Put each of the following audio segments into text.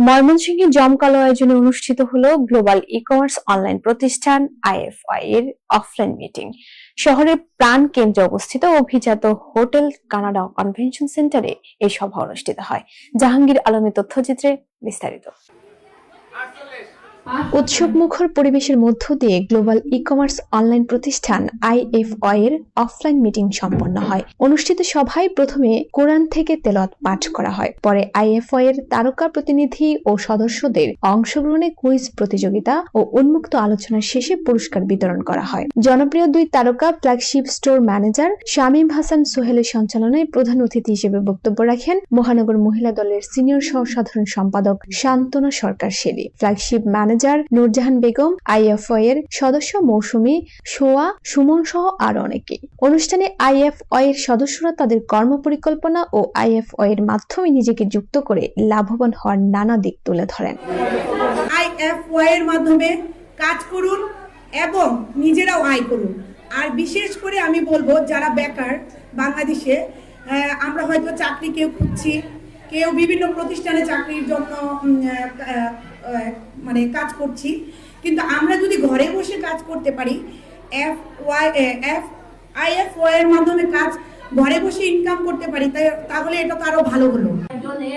ময়মনসিংহে জমকালো আয়োজনে অনুষ্ঠিত হলো গ্লোবাল ই-কমার্স অনলাইন প্রতিষ্ঠান আইএফআই এর অফলাইন মিটিং। শহরের প্রাণ কেন্দ্রে অবস্থিত অভিজাত হোটেল কানাডা কনভেনশন সেন্টারে এই সভা অনুষ্ঠিত হয়। জাহাঙ্গীর আলমের তথ্যচিত্রে বিস্তারিত। উৎসবমুখর পরিবেশের মধ্য দিয়ে গ্লোবাল ই-কমার্স অনলাইন প্রতিষ্ঠান আইএফআই এর অফলাইন মিটিং সম্পন্ন হয়। অনুষ্ঠিত সভায় প্রথমে কোরআন থেকে তেলাওয়াত পাঠ করা হয়, পরে আইএফআই এর তারকা প্রতিনিধি ও সদস্যদের অংশগ্রহণে কুইজ প্রতিযোগিতা ও উন্মুক্ত আলোচনার শেষে পুরস্কার বিতরণ করা হয়। জনপ্রিয় দুই তারকা flagship store manager Shamim Hasan সোহেলের সঞ্চালনায় প্রধান অতিথি হিসেবে বক্তব্য রাখেন মহানগর মহিলা দলের সিনিয়র সহ সাধারণ সম্পাদক Shantona Sarkar Shelly, flagship manager Nurjahan Begum, IFI এর সদস্য মৌসুমী, সোয়া, সুমন সহ আরো অনেকে। অনুষ্ঠানে আইএফআই এর সদস্যরা তাদের কর্মপরিকল্পনা ও আইএফআই এর মাধ্যমে নিজেকে যুক্ত করে লাভবান হওয়ার নানা দিক তুলে ধরেন। আইএফআই এর মাধ্যমে কাজ করুন এবং নিজেরাও আয় করুন। আর বিশেষ করে আমি বলবো যারা বেকার বাংলাদেশে, আমরা হয়তো চাকরি কেউ খুঁজছি, কেউ বিভিন্ন প্রতিষ্ঠানে চাকরির জন্য কাজ করছি, কিন্তু আমরা যদি ঘরে বসে কাজ করতে পারি, আইএফআই এর মাধ্যমে কাজ ঘরে বসে ইনকাম করতে পারি, তাহলে এটা তো আরো ভালো হলো। যদি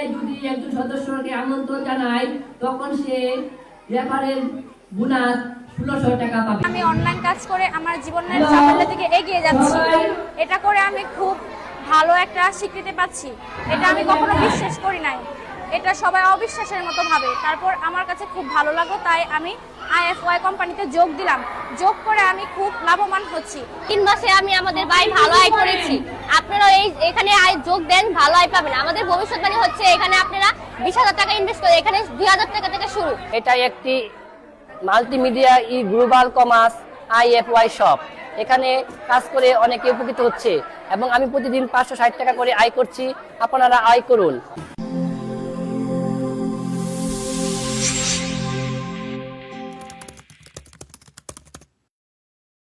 একজন সদস্যকে আমন্ত্রণ জানায় তখন সে রেফারেল বোনাস 1600 টাকা পাবে। আমি অনলাইন কাজ করে আমার জীবনের সাফল্যের দিকে এগিয়ে যাচ্ছি। এটা করে আমি খুব ভালো একটা স্বীকৃতি পাচ্ছি। এটা আমি কখনো বিশ্বাস করি নাই, এটা সবাই অবিশ্বাসের মতো ভাবে। তারপর আমার কাছে খুব ভালো লাগলো, তাই আমি আইএফআই কোম্পানিতে যোগ দিলাম। যোগ করে আমি খুব লাভবান হচ্ছি। 3 মাসে আমি আমাদের ভাই ভালো আয় করেছি। আপনারা এখানে আয় যোগ দেন, ভালো আয় পাবেন। আমাদের ভবিষ্যৎবাণী হচ্ছে এখানে আপনারা 20,000 টাকা ইনভেস্ট করে এখানে 2,000 টাকা থেকে শুরু। এটা একটি মাল্টিমিডিয়া ই গ্লোবাল কমার্স আইএফআই শপ। এখানে কাজ করে অনেকে উপকৃত হচ্ছে এবং আমি প্রতিদিন 560 টাকা করে আয় করছি। আপনারা আয় করুন।